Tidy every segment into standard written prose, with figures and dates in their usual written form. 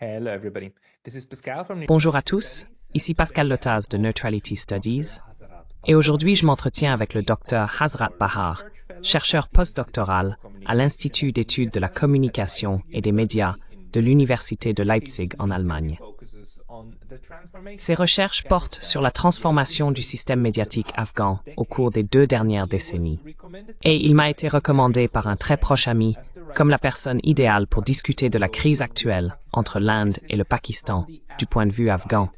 Hello everybody. This is Pascal from Bonjour à tous, ici Pascal Lotaz de Neutrality Studies, et aujourd'hui je m'entretiens avec le Dr Hazrat Bahar, chercheur postdoctoral à l'Institut d'études de la communication et des médias de l'Université de Leipzig en Allemagne. Ses recherches portent sur la transformation du système médiatique afghan au cours des 2 dernières décennies, et il m'a été recommandé par un très proche ami comme la personne idéale pour discuter de la crise actuelle entre l'Inde et le Pakistan du point de vue afghan,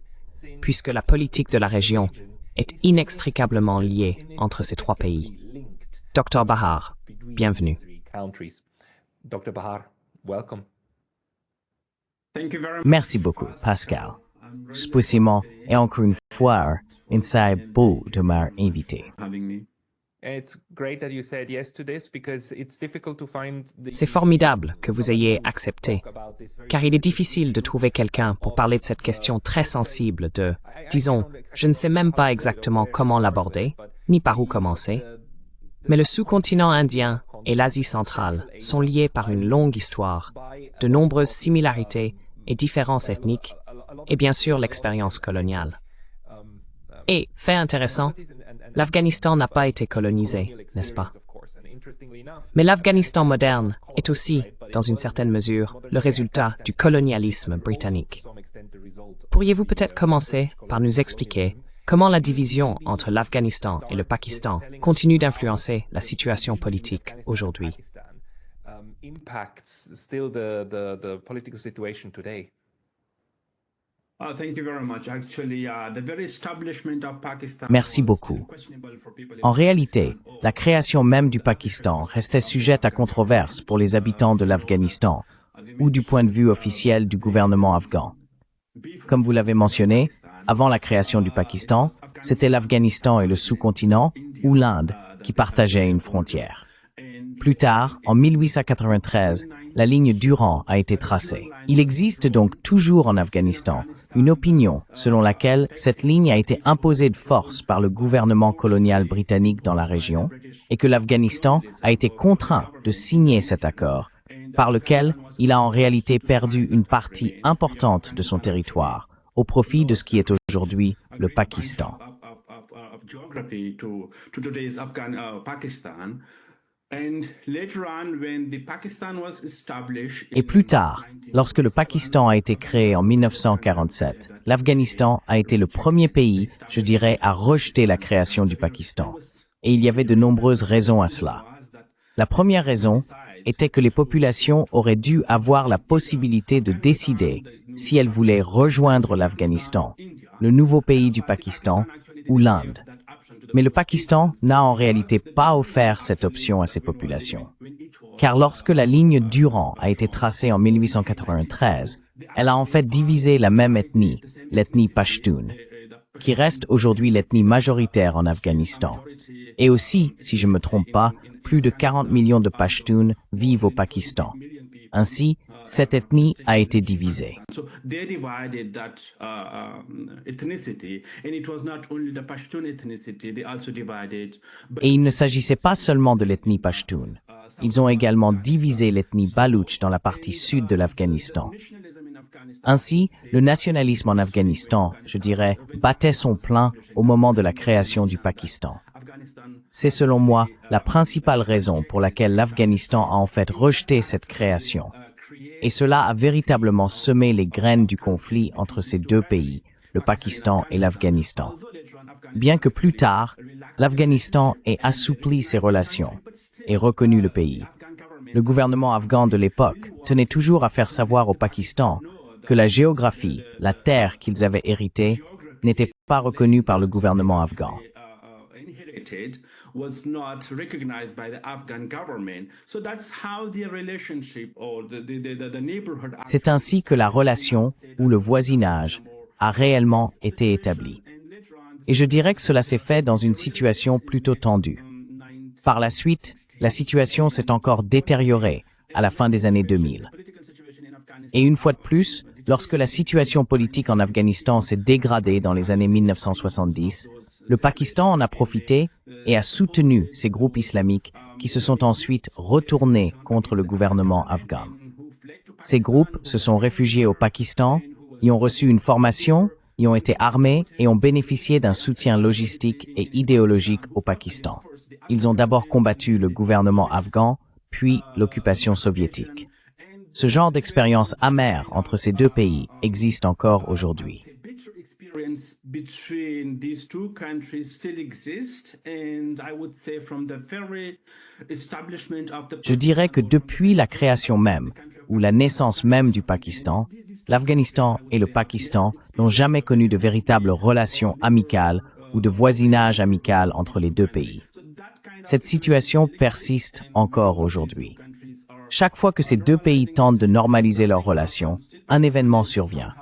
puisque la politique de la région est inextricablement liée entre ces 3 pays. Dr Bahar, bienvenue. Dr. Bahar, welcome. Merci beaucoup, Pascal. Spécialement et encore une fois, c'est beau de m'inviter. C'est formidable que vous ayez accepté, car il est difficile de trouver quelqu'un pour parler de cette question très sensible de, disons, je ne sais même pas exactement comment l'aborder, ni par où commencer. Mais le sous-continent indien et l'Asie centrale sont liés par une longue histoire, de nombreuses similarités et différences ethniques, et bien sûr l'expérience coloniale. Et, fait intéressant, l'Afghanistan n'a pas été colonisé, n'est-ce pas? Mais l'Afghanistan moderne est aussi, dans une certaine mesure, le résultat du colonialisme britannique. Pourriez-vous peut-être commencer par nous expliquer comment la division entre l'Afghanistan et le Pakistan continue d'influencer la situation politique aujourd'hui? Merci beaucoup. En réalité, la création même du Pakistan restait sujette à controverse pour les habitants de l'Afghanistan, ou du point de vue officiel du gouvernement afghan. Comme vous l'avez mentionné, avant la création du Pakistan, c'était l'Afghanistan et le sous-continent, ou l'Inde, qui partageaient une frontière. Plus tard, en 1893, la ligne Durand a été tracée. Il existe donc toujours en Afghanistan une opinion selon laquelle cette ligne a été imposée de force par le gouvernement colonial britannique dans la région et que l'Afghanistan a été contraint de signer cet accord, par lequel il a en réalité perdu une partie importante de son territoire au profit de ce qui est aujourd'hui le Pakistan. Et plus tard, lorsque le Pakistan a été créé en 1947, l'Afghanistan a été le premier pays, je dirais, à rejeter la création du Pakistan. Et il y avait de nombreuses raisons à cela. La première raison était que les populations auraient dû avoir la possibilité de décider si elles voulaient rejoindre l'Afghanistan, le nouveau pays du Pakistan ou l'Inde. Mais le Pakistan n'a en réalité pas offert cette option à ses populations. Car lorsque la ligne Durand a été tracée en 1893, elle a en fait divisé la même ethnie, l'ethnie Pashtun, qui reste aujourd'hui l'ethnie majoritaire en Afghanistan. Et aussi, si je ne me trompe pas, plus de 40 millions de Pashtuns vivent au Pakistan. Ainsi, cette ethnie a été divisée. Et il ne s'agissait pas seulement de l'ethnie Pashtun. Ils ont également divisé l'ethnie Baloutche dans la partie sud de l'Afghanistan. Ainsi, le nationalisme en Afghanistan, je dirais, battait son plein au moment de la création du Pakistan. C'est selon moi la principale raison pour laquelle l'Afghanistan a en fait rejeté cette création. Et cela a véritablement semé les graines du conflit entre ces 2 pays, le Pakistan et l'Afghanistan. Bien que plus tard, l'Afghanistan ait assoupli ses relations et reconnu le pays, le gouvernement afghan de l'époque tenait toujours à faire savoir au Pakistan que la géographie, la terre qu'ils avaient héritée, n'était pas reconnue par le gouvernement afghan. C'est ainsi que la relation ou le voisinage a réellement été établi. Et je dirais que cela s'est fait dans une situation plutôt tendue. Par la suite, la situation s'est encore détériorée à la fin des années 2000. Et une fois de plus, lorsque la situation politique en Afghanistan s'est dégradée dans les années 1970, le Pakistan en a profité et a soutenu ces groupes islamiques qui se sont ensuite retournés contre le gouvernement afghan. Ces groupes se sont réfugiés au Pakistan, y ont reçu une formation, y ont été armés et ont bénéficié d'un soutien logistique et idéologique au Pakistan. Ils ont d'abord combattu le gouvernement afghan, puis l'occupation soviétique. Ce genre d'expérience amère entre ces deux pays existe encore aujourd'hui. Je dirais que depuis la création même, ou la naissance même du Pakistan, l'Afghanistan et le Pakistan n'ont jamais connu de véritables relations amicales ou de voisinage amical entre les deux pays. Cette situation persiste encore aujourd'hui. Chaque fois que ces deux pays tentent de normaliser leurs relations, un événement survient.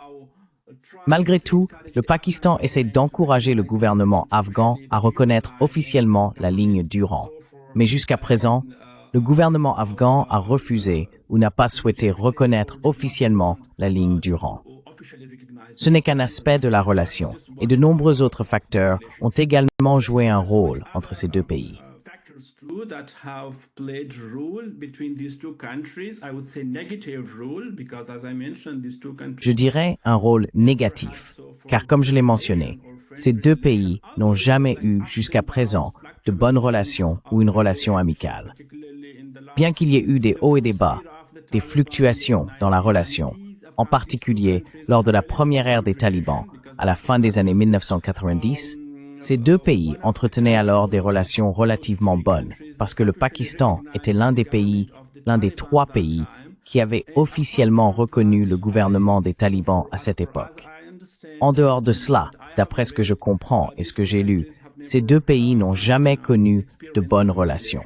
Malgré tout, le Pakistan essaie d'encourager le gouvernement afghan à reconnaître officiellement la ligne Durand. Mais jusqu'à présent, le gouvernement afghan a refusé ou n'a pas souhaité reconnaître officiellement la ligne Durand. Ce n'est qu'un aspect de la relation, et de nombreux autres facteurs ont également joué un rôle entre ces deux pays. Je dirais un rôle négatif, car comme je l'ai mentionné, ces deux pays n'ont jamais eu jusqu'à présent de bonnes relations ou une relation amicale. Bien qu'il y ait eu des hauts et des bas, des fluctuations dans la relation, en particulier lors de la première ère des talibans, à la fin des années 1990, ces deux pays entretenaient alors des relations relativement bonnes, parce que le Pakistan était l'un des trois pays qui avaient officiellement reconnu le gouvernement des talibans à cette époque. En dehors de cela, d'après ce que je comprends et ce que j'ai lu, ces deux pays n'ont jamais connu de bonnes relations.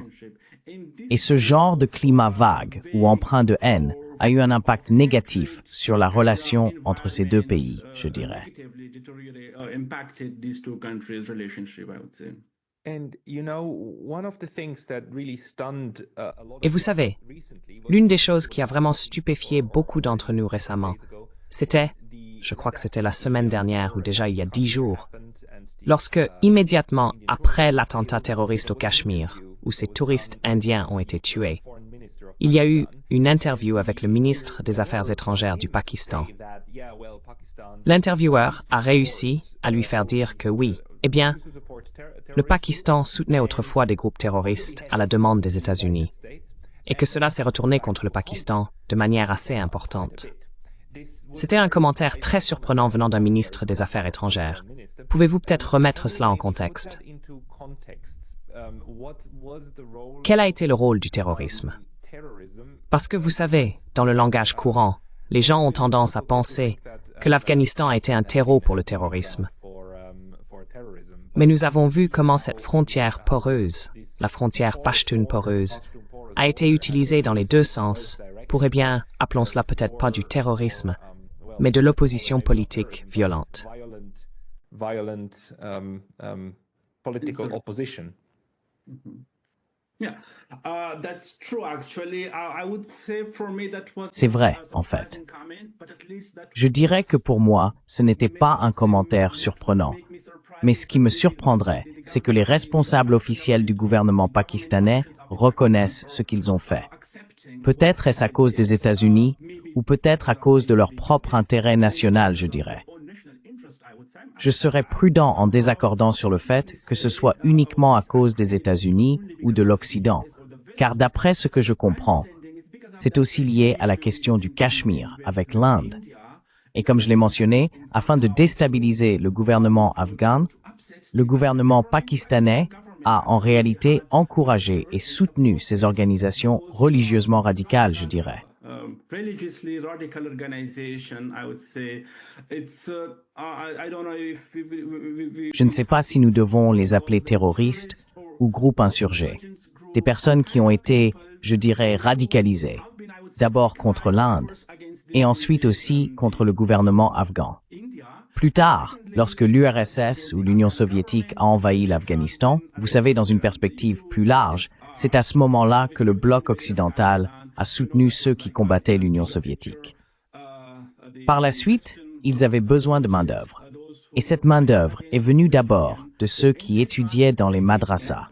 Et ce genre de climat vague ou empreint de haine a eu un impact négatif sur la relation entre ces deux pays, je dirais. Et vous savez, l'une des choses qui a vraiment stupéfié beaucoup d'entre nous récemment, c'était, je crois que c'était la semaine dernière ou déjà il y a 10 jours, lorsque, immédiatement après l'attentat terroriste au Cachemire, où ces touristes indiens ont été tués, il y a eu une interview avec le ministre des Affaires étrangères du Pakistan. L'intervieweur a réussi à lui faire dire que oui, eh bien, le Pakistan soutenait autrefois des groupes terroristes à la demande des États-Unis, et que cela s'est retourné contre le Pakistan de manière assez importante. C'était un commentaire très surprenant venant d'un ministre des Affaires étrangères. Pouvez-vous peut-être remettre cela en contexte? Quel a été le rôle du terrorisme? Parce que vous savez, dans le langage courant, les gens ont tendance à penser que l'Afghanistan a été un terreau pour le terrorisme. Mais nous avons vu comment cette frontière poreuse, la frontière Pashtun poreuse, a été utilisée dans les deux sens pour, eh bien, appelons cela peut-être pas du terrorisme, mais de l'opposition politique violente. Political opposition. C'est vrai, en fait. Je dirais que pour moi, ce n'était pas un commentaire surprenant. Mais ce qui me surprendrait, c'est que les responsables officiels du gouvernement pakistanais reconnaissent ce qu'ils ont fait. Peut-être est-ce à cause des États-Unis, ou peut-être à cause de leur propre intérêt national, je dirais. Je serais prudent en désaccordant sur le fait que ce soit uniquement à cause des États-Unis ou de l'Occident, car d'après ce que je comprends, c'est aussi lié à la question du Cachemire avec l'Inde. Et comme je l'ai mentionné, afin de déstabiliser le gouvernement afghan, le gouvernement pakistanais a en réalité encouragé et soutenu ces organisations religieusement radicales, je dirais. Je ne sais pas si nous devons les appeler terroristes ou groupes insurgés. Des personnes qui ont été, je dirais, radicalisées. D'abord contre l'Inde et ensuite aussi contre le gouvernement afghan. Plus tard, lorsque l'URSS ou l'Union soviétique a envahi l'Afghanistan, vous savez, dans une perspective plus large, c'est à ce moment-là que le bloc occidental a soutenu ceux qui combattaient l'Union soviétique. Par la suite, ils avaient besoin de main-d'œuvre. Et cette main-d'œuvre est venue d'abord de ceux qui étudiaient dans les madrasas.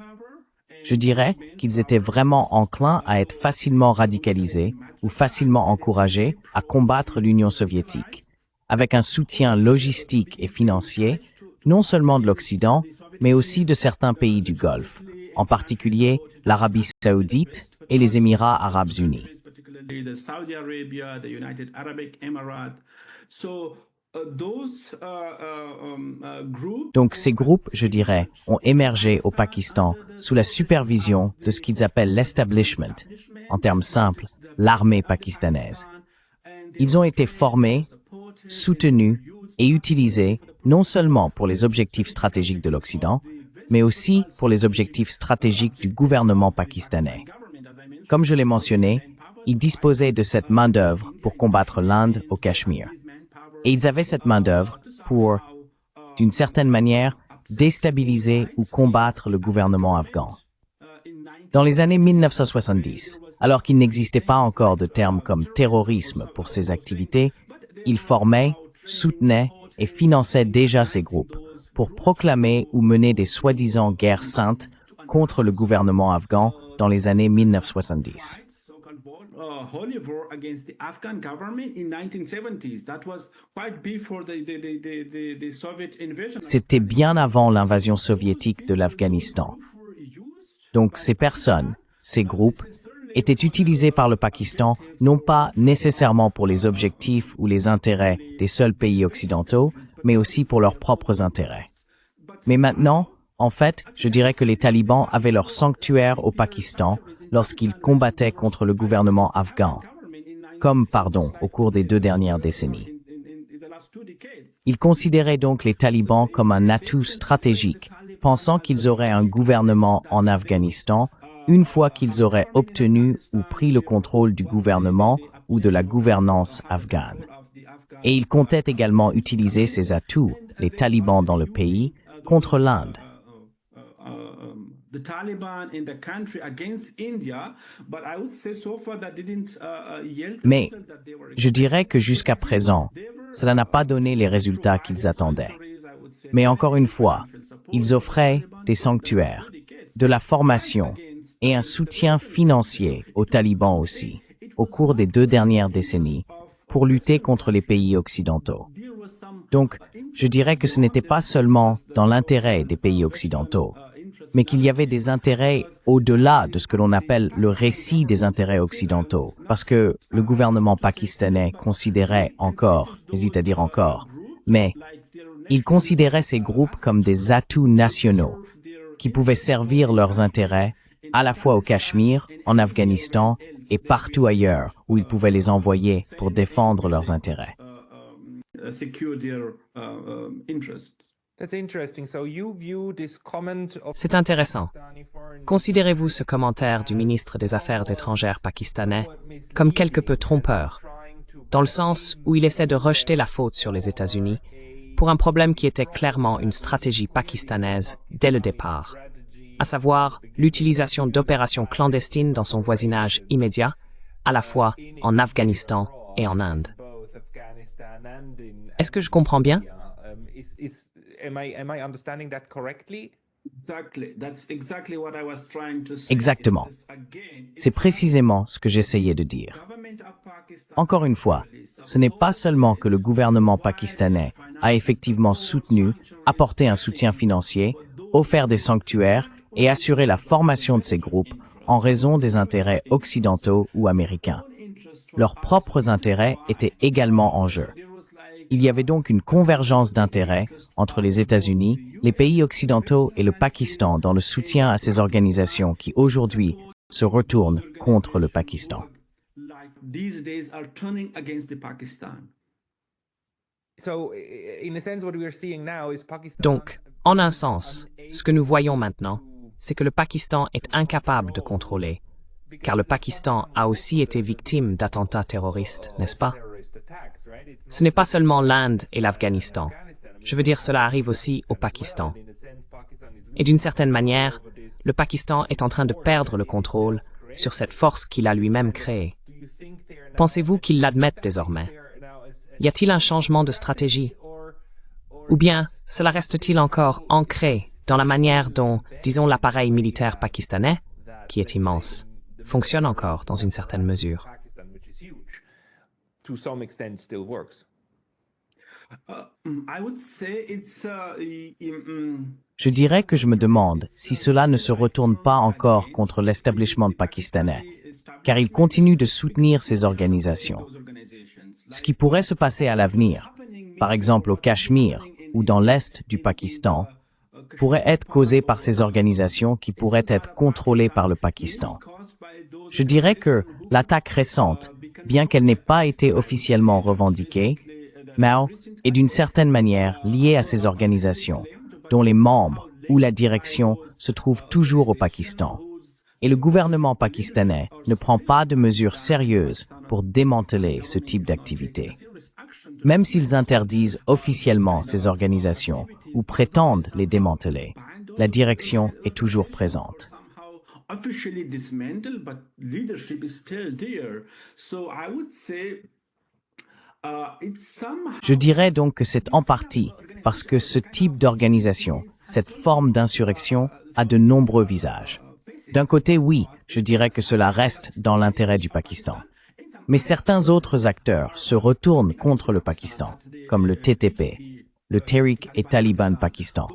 Je dirais qu'ils étaient vraiment enclins à être facilement radicalisés ou facilement encouragés à combattre l'Union soviétique, avec un soutien logistique et financier, non seulement de l'Occident, mais aussi de certains pays du Golfe, en particulier l'Arabie saoudite et les Émirats arabes unis. Donc ces groupes, je dirais, ont émergé au Pakistan sous la supervision de ce qu'ils appellent l'establishment, en termes simples, l'armée pakistanaise. Ils ont été formés, soutenus et utilisés non seulement pour les objectifs stratégiques de l'Occident, mais aussi pour les objectifs stratégiques du gouvernement pakistanais. Comme je l'ai mentionné, ils disposaient de cette main-d'œuvre pour combattre l'Inde au Cachemire. Et ils avaient cette main-d'œuvre pour, d'une certaine manière, déstabiliser ou combattre le gouvernement afghan. Dans les années 1970, alors qu'il n'existait pas encore de termes comme terrorisme pour ces activités, ils formaient, soutenaient et finançaient déjà ces groupes pour proclamer ou mener des soi-disant guerres saintes contre le gouvernement afghan dans les années 1970. Holy war against the Afghan government in 1970s. That was quite before the Soviet invasion. C'était bien avant l'invasion soviétique de l'Afghanistan. Donc ces personnes, ces groupes, étaient utilisés par le Pakistan non pas nécessairement pour les objectifs ou les intérêts des seuls pays occidentaux, mais aussi pour leurs propres intérêts. Mais maintenant, en fait, je dirais que les talibans avaient leur sanctuaire au Pakistan lorsqu'ils combattaient contre le gouvernement afghan, comme, au cours des 2 dernières décennies. Ils considéraient donc les talibans comme un atout stratégique, pensant qu'ils auraient un gouvernement en Afghanistan une fois qu'ils auraient obtenu ou pris le contrôle du gouvernement ou de la gouvernance afghane. Et ils comptaient également utiliser ces atouts, les talibans dans le pays, contre l'Inde. The Taliban in the country against India, but I would say so far that didn't yield. Mais je dirais que jusqu'à présent, cela n'a pas donné les résultats qu'ils attendaient. Mais encore une fois, ils offraient des sanctuaires, de la formation et un soutien financier aux talibans aussi, au cours des 2 dernières décennies, pour lutter contre les pays occidentaux. Donc, je dirais que ce n'était pas seulement dans l'intérêt des pays occidentaux, mais qu'il y avait des intérêts au-delà de ce que l'on appelle le récit des intérêts occidentaux, parce que le gouvernement pakistanais considérait encore, j'hésite à dire encore, mais il considérait ces groupes comme des atouts nationaux qui pouvaient servir leurs intérêts à la fois au Cachemire, en Afghanistan et partout ailleurs où ils pouvaient les envoyer pour défendre leurs intérêts. C'est intéressant. Considérez-vous ce commentaire du ministre des Affaires étrangères pakistanais comme quelque peu trompeur, dans le sens où il essaie de rejeter la faute sur les États-Unis pour un problème qui était clairement une stratégie pakistanaise dès le départ, à savoir l'utilisation d'opérations clandestines dans son voisinage immédiat, à la fois en Afghanistan et en Inde. Est-ce que je comprends bien? Exactement. C'est précisément ce que j'essayais de dire. Encore une fois, ce n'est pas seulement que le gouvernement pakistanais a effectivement soutenu, apporté un soutien financier, offert des sanctuaires et assuré la formation de ces groupes en raison des intérêts occidentaux ou américains. Leurs propres intérêts étaient également en jeu. Il y avait donc une convergence d'intérêts entre les États-Unis, les pays occidentaux et le Pakistan dans le soutien à ces organisations qui aujourd'hui se retournent contre le Pakistan. Donc, en un sens, ce que nous voyons maintenant, c'est que le Pakistan est incapable de contrôler, car le Pakistan a aussi été victime d'attentats terroristes, n'est-ce pas? Ce n'est pas seulement l'Inde et l'Afghanistan. Je veux dire, cela arrive aussi au Pakistan. Et d'une certaine manière, le Pakistan est en train de perdre le contrôle sur cette force qu'il a lui-même créée. Pensez-vous qu'il l'admette désormais? Y a-t-il un changement de stratégie? Ou bien, cela reste-t-il encore ancré dans la manière dont, disons, l'appareil militaire pakistanais, qui est immense, fonctionne encore dans une certaine mesure? to some extent still works. I would say it's Je dirais que je me demande si cela ne se retourne pas encore contre l'establishment pakistanais, car il continue de soutenir ces organisations. Ce qui pourrait se passer à l'avenir, par exemple au Cachemire ou dans l'est du Pakistan, pourrait être causé par ces organisations qui pourraient être contrôlées par le Pakistan. Je dirais que l'attaque récente, bien qu'elle n'ait pas été officiellement revendiquée, Mao est d'une certaine manière liée à ces organisations, dont les membres ou la direction se trouvent toujours au Pakistan. Et le gouvernement pakistanais ne prend pas de mesures sérieuses pour démanteler ce type d'activité. Même s'ils interdisent officiellement ces organisations ou prétendent les démanteler, la direction est toujours présente. officially dismantled, but leadership is still there. So I would say it's somehow. Je dirais donc que c'est en partie parce que ce type d'organisation, cette forme d'insurrection, a de nombreux visages. D'un côté, oui, je dirais que cela reste dans l'intérêt du Pakistan. Mais certains autres acteurs se retournent contre le Pakistan, comme le TTP, le Tehrik et Taliban Pakistan.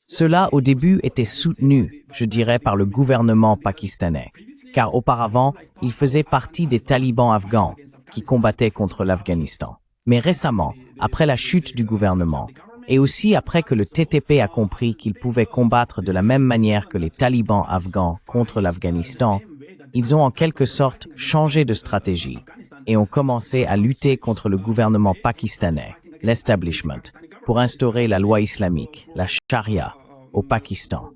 Cela, au début, était soutenu, je dirais, par le gouvernement pakistanais, car auparavant, il faisait partie des talibans afghans qui combattaient contre l'Afghanistan. Mais récemment, après la chute du gouvernement, et aussi après que le TTP a compris qu'il pouvait combattre de la même manière que les talibans afghans contre l'Afghanistan, ils ont en quelque sorte changé de stratégie et ont commencé à lutter contre le gouvernement pakistanais, l'establishment, pour instaurer la loi islamique, la charia, au Pakistan.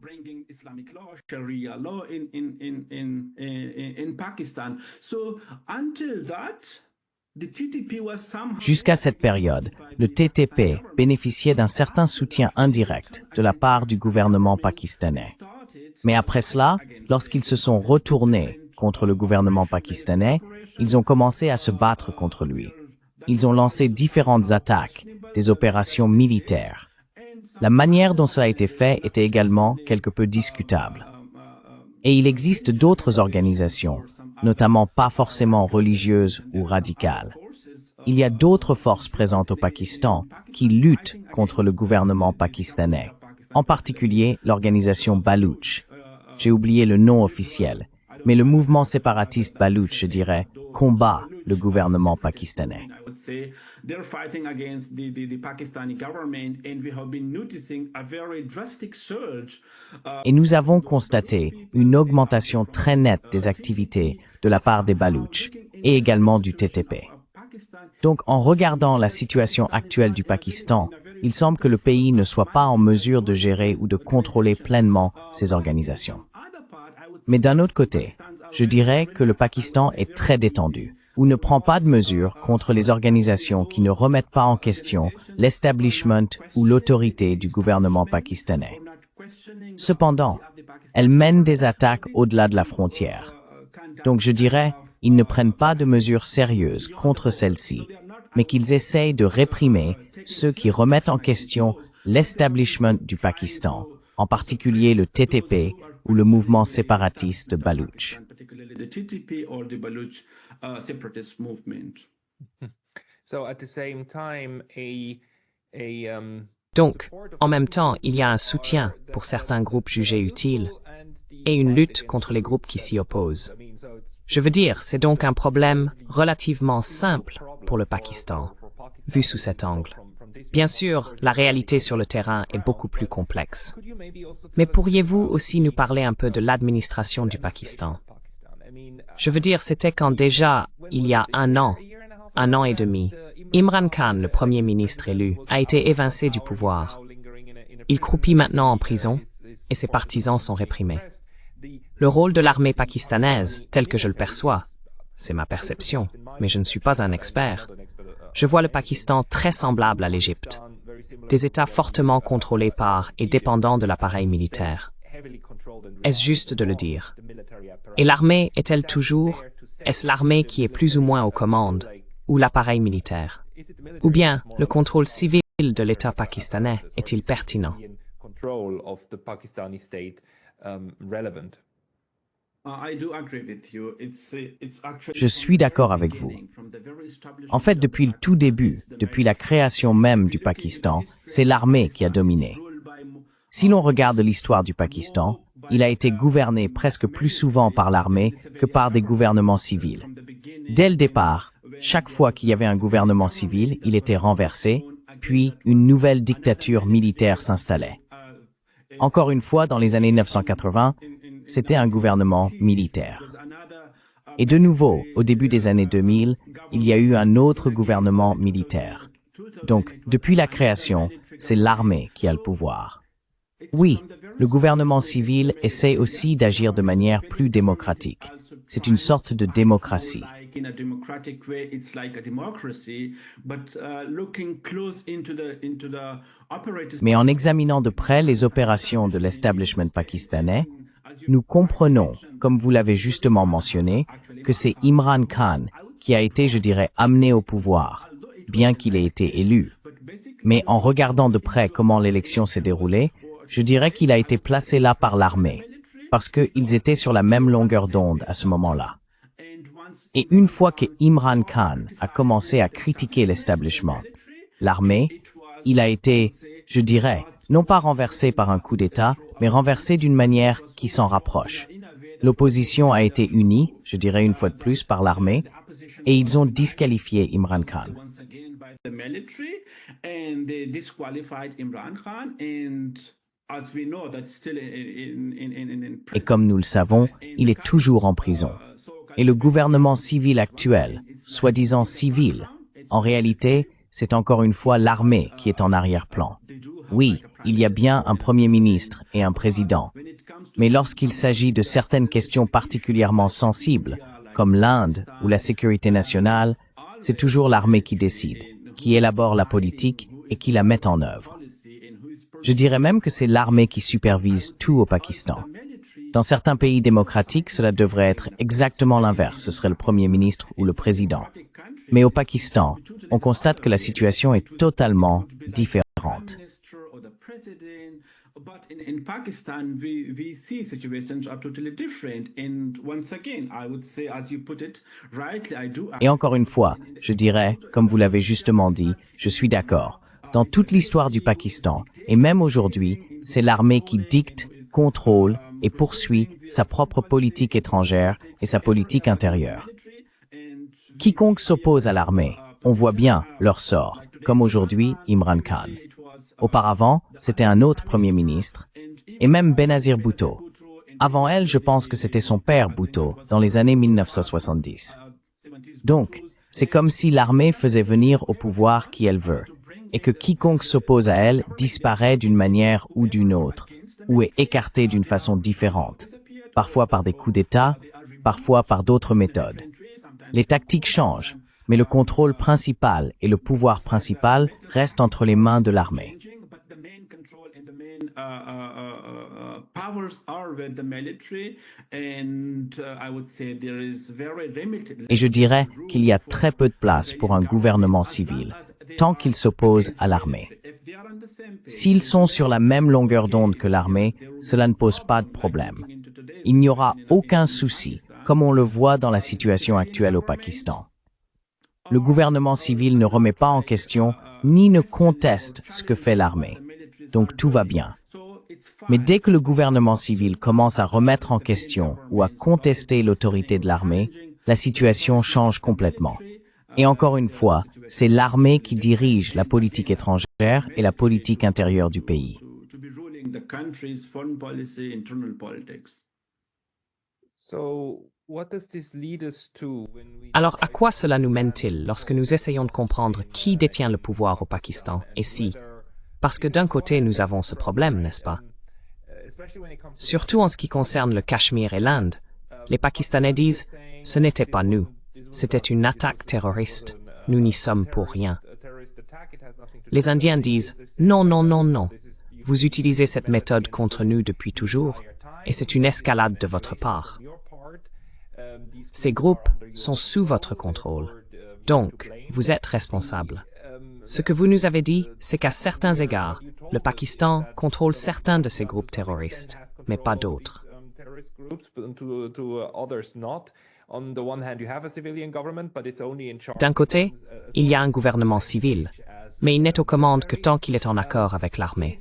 Sharia law in Pakistan. So until that, the TTP was somehow. Jusqu'à cette période, le TTP bénéficiait d'un certain soutien indirect de la part du gouvernement pakistanais. Mais après cela, lorsqu'ils se sont retournés contre le gouvernement pakistanais, ils ont commencé à se battre contre lui. Ils ont lancé différentes attaques, des opérations militaires. La manière dont cela a été fait était également quelque peu discutable. Et il existe d'autres organisations, notamment pas forcément religieuses ou radicales. Il y a d'autres forces présentes au Pakistan qui luttent contre le gouvernement pakistanais, en particulier l'organisation Baloch. J'ai oublié le nom officiel, mais le mouvement séparatiste Baloch, je dirais, combat le gouvernement pakistanais. I would say they're fighting against the Pakistani government, and we have been noticing a very drastic surge. Et nous avons constaté une augmentation très nette des activités de la part des Baloch et également du TTP. Donc, en regardant la situation actuelle du Pakistan, il semble que le pays ne soit pas en mesure de gérer ou de contrôler pleinement ces organisations. Mais d'un autre côté, je dirais que le Pakistan est très détendu, ou ne prend pas de mesures contre les organisations qui ne remettent pas en question l'establishment ou l'autorité du gouvernement pakistanais. Cependant, elles mènent des attaques au-delà de la frontière. Donc je dirais, ils ne prennent pas de mesures sérieuses contre celles-ci, mais qu'ils essayent de réprimer ceux qui remettent en question l'establishment du Pakistan, en particulier le TTP ou le mouvement séparatiste Baloch. The TTP or the Baloch separatist movement. So at the same time, Donc, en même temps, il y a un soutien pour certains groupes jugés utiles et une lutte contre les groupes qui s'y opposent. Je veux dire, c'est donc un problème relativement simple pour le Pakistan, vu sous cet angle. Bien sûr, la réalité sur le terrain est beaucoup plus complexe. Mais pourriez-vous aussi nous parler un peu de l'administration du Pakistan? Je veux dire, c'était quand déjà, il y a un an et demi, Imran Khan, le premier ministre élu, a été évincé du pouvoir. Il croupit maintenant en prison et ses partisans sont réprimés. Le rôle de l'armée pakistanaise, tel que je le perçois, c'est ma perception, mais je ne suis pas un expert. Je vois le Pakistan très semblable à l'Égypte. Des États fortement contrôlés par et dépendants de l'appareil militaire. Est-ce juste de le dire? Et l'armée est-elle toujours? Est-ce l'armée qui est plus ou moins aux commandes? Ou l'appareil militaire? Ou bien le contrôle civil de l'État pakistanais est-il pertinent? Je suis d'accord avec vous. En fait, depuis le tout début, depuis la création même du Pakistan, c'est l'armée qui a dominé. Si l'on regarde l'histoire du Pakistan, il a été gouverné presque plus souvent par l'armée que par des gouvernements civils. Dès le départ, chaque fois qu'il y avait un gouvernement civil, il était renversé, puis une nouvelle dictature militaire s'installait. Encore une fois, dans les années 1980, c'était un gouvernement militaire. Et de nouveau, au début des années 2000, il y a eu un autre gouvernement militaire. Donc, depuis la création, c'est l'armée qui a le pouvoir. Oui, le gouvernement civil essaie aussi d'agir de manière plus démocratique. C'est une sorte de démocratie. Mais en examinant de près les opérations de l'establishment pakistanais, nous comprenons, comme vous l'avez justement mentionné, que c'est Imran Khan qui a été, je dirais, amené au pouvoir, bien qu'il ait été élu. Mais en regardant de près comment l'élection s'est déroulée, je dirais qu'il a été placé là par l'armée, parce qu'ils étaient sur la même longueur d'onde à ce moment-là. Et une fois que Imran Khan a commencé à critiquer l'establishment, l'armée, il a été, je dirais, non pas renversé par un coup d'État, mais renversé d'une manière qui s'en rapproche. L'opposition a été unie, je dirais une fois de plus, par l'armée, et ils ont disqualifié Imran Khan. Et comme nous le savons, il est toujours en prison. Et le gouvernement civil actuel, soi-disant civil, en réalité, c'est encore une fois l'armée qui est en arrière-plan. Oui, il y a bien un premier ministre et un président. Mais lorsqu'il s'agit de certaines questions particulièrement sensibles, comme l'Inde ou la sécurité nationale, c'est toujours l'armée qui décide, qui élabore la politique et qui la met en œuvre. Je dirais même que c'est l'armée qui supervise tout au Pakistan. Dans certains pays démocratiques, cela devrait être exactement l'inverse, ce serait le Premier ministre ou le Président. Mais au Pakistan, on constate que la situation est totalement différente. In Pakistan, we see situations are totally different. And once again, I would say, as you put it rightly, I do. Et encore une fois, je dirais, comme vous l'avez justement dit, je suis d'accord. Dans toute l'histoire du Pakistan, et même aujourd'hui, c'est l'armée qui dicte, contrôle et poursuit sa propre politique étrangère et sa politique intérieure. Quiconque s'oppose à l'armée, on voit bien leur sort, comme aujourd'hui Imran Khan. Auparavant, c'était un autre Premier ministre, et même Benazir Bhutto. Avant elle, je pense que c'était son père Bhutto, dans les années 1970. Donc, c'est comme si l'armée faisait venir au pouvoir qui elle veut, et que quiconque s'oppose à elle disparaît d'une manière ou d'une autre, ou est écarté d'une façon différente, parfois par des coups d'État, parfois par d'autres méthodes. Les tactiques changent, mais le contrôle principal et le pouvoir principal restent entre les mains de l'armée. Et je dirais qu'il y a très peu de place pour un gouvernement civil, tant qu'il s'oppose à l'armée. S'ils sont sur la même longueur d'onde que l'armée, cela ne pose pas de problème. Il n'y aura aucun souci, comme on le voit dans la situation actuelle au Pakistan. Le gouvernement civil ne remet pas en question ni ne conteste ce que fait l'armée. Donc tout va bien. Mais dès que le gouvernement civil commence à remettre en question ou à contester l'autorité de l'armée, la situation change complètement. Et encore une fois, c'est l'armée qui dirige la politique étrangère et la politique intérieure du pays. Alors, à quoi cela nous mène-t-il lorsque nous essayons de comprendre qui détient le pouvoir au Pakistan et si? Parce que d'un côté, nous avons ce problème, n'est-ce pas? Surtout en ce qui concerne le Cachemire et l'Inde, les Pakistanais disent « ce n'était pas nous, c'était une attaque terroriste, nous n'y sommes pour rien ». Les Indiens disent « non, non, non, non, vous utilisez cette méthode contre nous depuis toujours, et c'est une escalade de votre part. » Ces groupes sont sous votre contrôle, donc vous êtes responsable. Ce que vous nous avez dit, c'est qu'à certains égards, le Pakistan contrôle certains de ces groupes terroristes, mais pas d'autres. D'un côté, il y a un gouvernement civil, mais il n'est aux commandes que tant qu'il est en accord avec l'armée.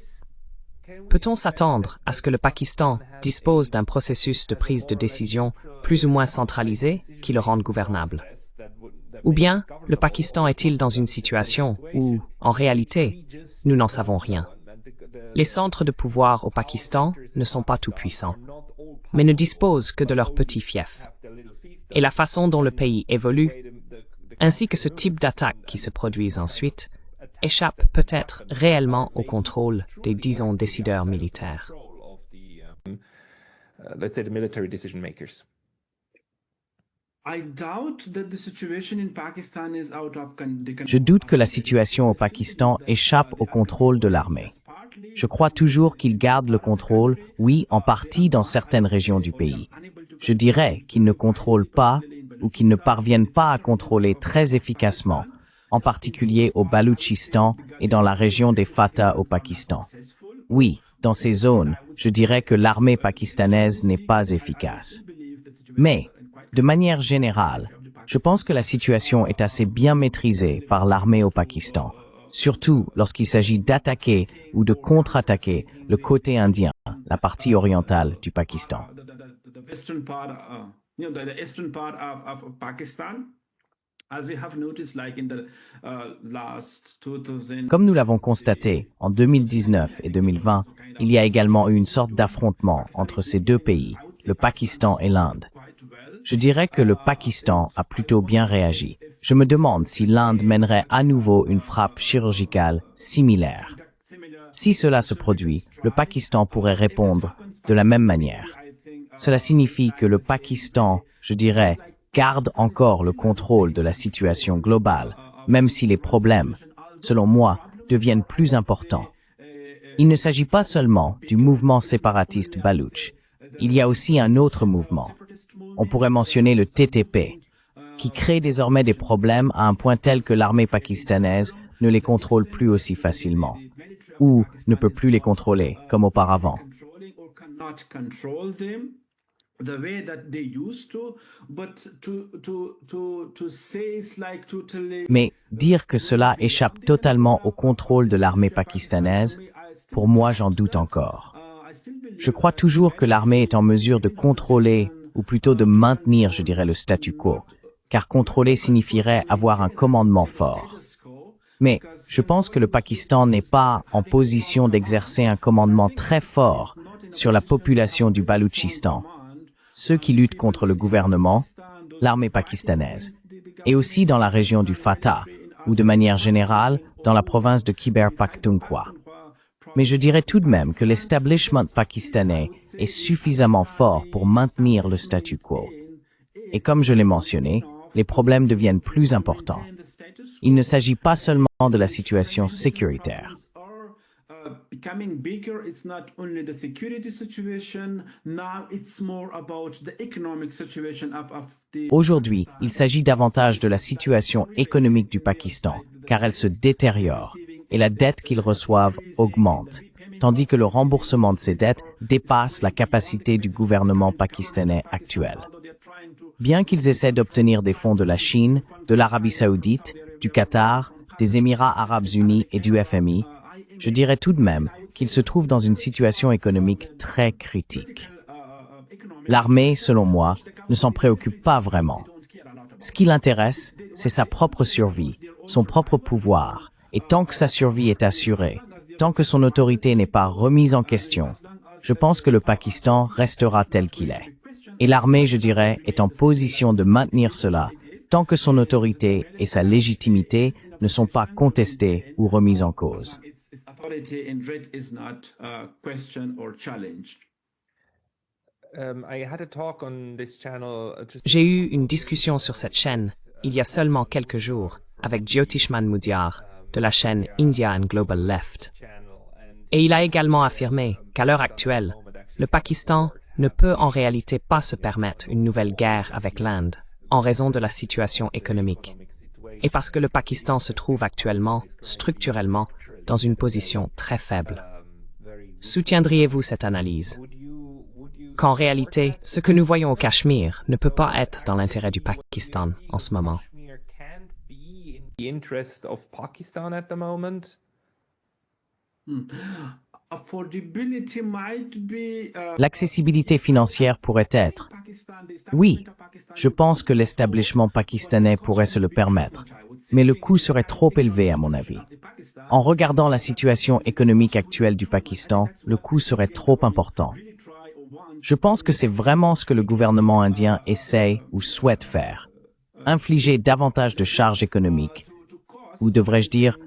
Peut-on s'attendre à ce que le Pakistan dispose d'un processus de prise de décision plus ou moins centralisé qui le rende gouvernable? Ou bien, le Pakistan est-il dans une situation où, en réalité, nous n'en savons rien? Les centres de pouvoir au Pakistan ne sont pas tout-puissants, mais ne disposent que de leur petit fief. Et la façon dont le pays évolue, ainsi que ce type d'attaques qui se produisent ensuite, échappe peut-être réellement au contrôle des, disons, décideurs militaires. Je doute que la situation au Pakistan échappe au contrôle de l'armée. Je crois toujours qu'ils gardent le contrôle, oui, en partie dans certaines régions du pays. Je dirais qu'ils ne contrôlent pas ou qu'ils ne parviennent pas à contrôler très efficacement, en particulier au Baloutchistan et dans la région des Fatah au Pakistan. Oui, dans ces zones, je dirais que l'armée pakistanaise n'est pas efficace. Mais, de manière générale, je pense que la situation est assez bien maîtrisée par l'armée au Pakistan, surtout lorsqu'il s'agit d'attaquer ou de contre-attaquer le côté indien, la partie orientale du Pakistan. Comme nous l'avons constaté en 2019 et 2020, il y a également eu une sorte d'affrontement entre ces deux pays, le Pakistan et l'Inde. Je dirais que le Pakistan a plutôt bien réagi. Je me demande si l'Inde mènerait à nouveau une frappe chirurgicale similaire. Si cela se produit, le Pakistan pourrait répondre de la même manière. Cela signifie que le Pakistan, je dirais, garde encore le contrôle de la situation globale, même si les problèmes, selon moi, deviennent plus importants. Il ne s'agit pas seulement du mouvement séparatiste baloutche. Il y a aussi un autre mouvement. On pourrait mentionner le TTP, qui crée désormais des problèmes à un point tel que l'armée pakistanaise ne les contrôle plus aussi facilement, ou ne peut plus les contrôler comme auparavant. Mais dire que cela échappe totalement au contrôle de l'armée pakistanaise, pour moi j'en doute encore. Je crois toujours que l'armée est en mesure de contrôler, ou plutôt de maintenir, je dirais, le statu quo, car contrôler signifierait avoir un commandement fort. Mais je pense que le Pakistan n'est pas en position d'exercer un commandement très fort sur la population du Baloutchistan, ceux qui luttent contre le gouvernement, l'armée pakistanaise, et aussi dans la région du Fatah, ou de manière générale, dans la province de Khyber Pakhtunkhwa. Mais je dirais tout de même que l'establishment pakistanais est suffisamment fort pour maintenir le statu quo. Et comme je l'ai mentionné, les problèmes deviennent plus importants. Il ne s'agit pas seulement de la situation sécuritaire. Aujourd'hui, il s'agit davantage de la situation économique du Pakistan, car elle se détériore, et la dette qu'ils reçoivent augmente, tandis que le remboursement de ces dettes dépasse la capacité du gouvernement pakistanais actuel. Bien qu'ils essaient d'obtenir des fonds de la Chine, de l'Arabie saoudite, du Qatar, des Émirats arabes unis et du FMI, je dirais tout de même qu'ils se trouvent dans une situation économique très critique. L'armée, selon moi, ne s'en préoccupe pas vraiment. Ce qui l'intéresse, c'est sa propre survie, son propre pouvoir, et tant que sa survie est assurée, tant que son autorité n'est pas remise en question, je pense que le Pakistan restera tel qu'il est. Et l'armée, je dirais, est en position de maintenir cela, tant que son autorité et sa légitimité ne sont pas contestées ou remises en cause. J'ai eu une discussion sur cette chaîne il y a seulement quelques jours avec Jyotishman Mudhyar de la chaîne India and Global Left. Et il a également affirmé qu'à l'heure actuelle, le Pakistan ne peut en réalité pas se permettre une nouvelle guerre avec l'Inde en raison de la situation économique. Et parce que le Pakistan se trouve actuellement, structurellement, dans une position très faible. Soutiendriez-vous cette analyse? qu'en réalité, ce que nous voyons au Cachemire ne peut pas être dans l'intérêt du Pakistan en ce moment. Kashmir can't be in the interest of Pakistan at the moment. Affordability might be, L'accessibilité financière pourrait être. Oui, je pense que l'establishment pakistanais pourrait se le permettre, mais le coût serait trop élevé à mon avis. En regardant la situation économique actuelle du Pakistan, le coût serait trop important. Je pense que c'est vraiment ce que le gouvernement indien essaie ou souhaite faire. Infliger davantage de charges économiques, ou devrais-je dire,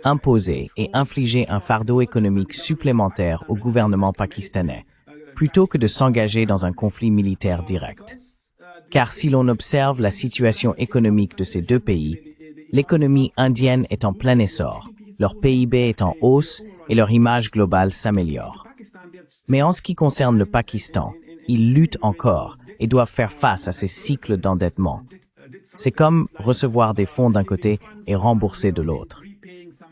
imposer et infliger un fardeau économique supplémentaire au gouvernement pakistanais, plutôt que de s'engager dans un conflit militaire direct. Car si l'on observe la situation économique de ces deux pays, l'économie indienne est en plein essor, leur PIB est en hausse et leur image globale s'améliore. Mais en ce qui concerne le Pakistan, ils luttent encore et doivent faire face à ces cycles d'endettement. C'est comme recevoir des fonds d'un côté et rembourser de l'autre.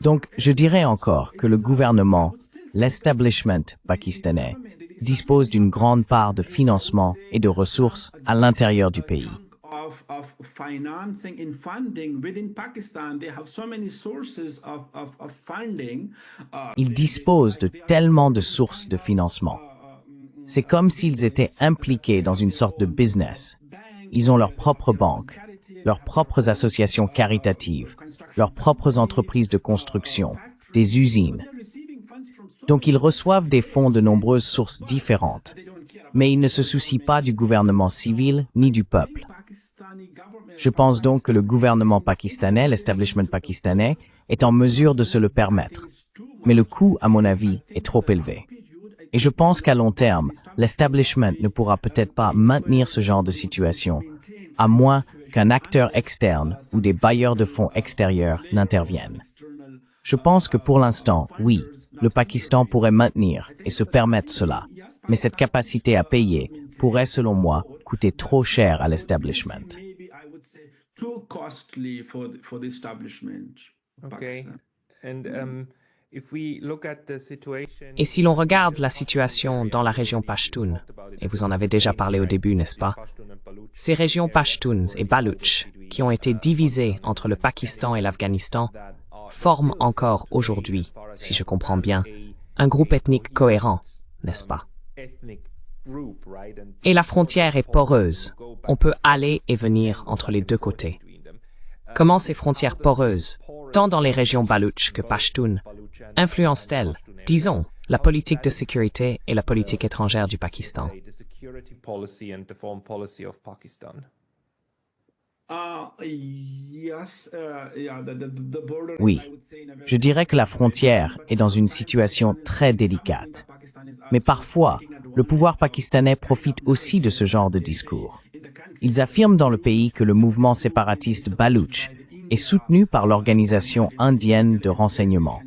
Donc, je dirais encore que le gouvernement, l'establishment pakistanais, dispose d'une grande part de financement et de ressources à l'intérieur du pays. of financing and funding within Pakistan. They have so many sources of funding. Ils disposent de tellement de sources de financement. C'est comme s'ils étaient impliqués dans une sorte de business. Ils ont leurs propres banques, leurs propres associations caritatives, leurs propres entreprises de construction, des usines. Donc ils reçoivent des fonds de nombreuses sources différentes, mais ils ne se soucient pas du gouvernement civil ni du peuple. Je pense donc que le gouvernement pakistanais, l'establishment pakistanais, est en mesure de se le permettre. Mais le coût, à mon avis, est trop élevé. Et je pense qu'à long terme, l'establishment ne pourra peut-être pas maintenir ce genre de situation, à moins qu'un acteur externe ou des bailleurs de fonds extérieurs n'interviennent. Je pense que pour l'instant, oui, le Pakistan pourrait maintenir et se permettre cela, mais cette capacité à payer pourrait, selon moi, coûter trop cher à l'establishment. Too costly for the establishment. Okay. And if we look at the situation, Et si l'on regarde la situation dans la région Pashtun, et vous en avez déjà parlé au début, n'est-ce pas? Ces régions Pashtuns et Baloutches, qui ont été divisées entre le Pakistan et l'Afghanistan, forment encore aujourd'hui, si je comprends bien, un groupe ethnique cohérent, n'est-ce pas? Et la frontière est poreuse. On peut aller et venir entre les deux côtés. Comment ces frontières poreuses, tant dans les régions Baloutches que Pashtun, influencent-elles, disons, la politique de sécurité et la politique étrangère du Pakistan? Oui, je dirais que la frontière est dans une situation très délicate. Mais parfois, le pouvoir pakistanais profite aussi de ce genre de discours. Ils affirment dans le pays que le mouvement séparatiste Baloutch est soutenu par l'Organisation indienne de renseignement.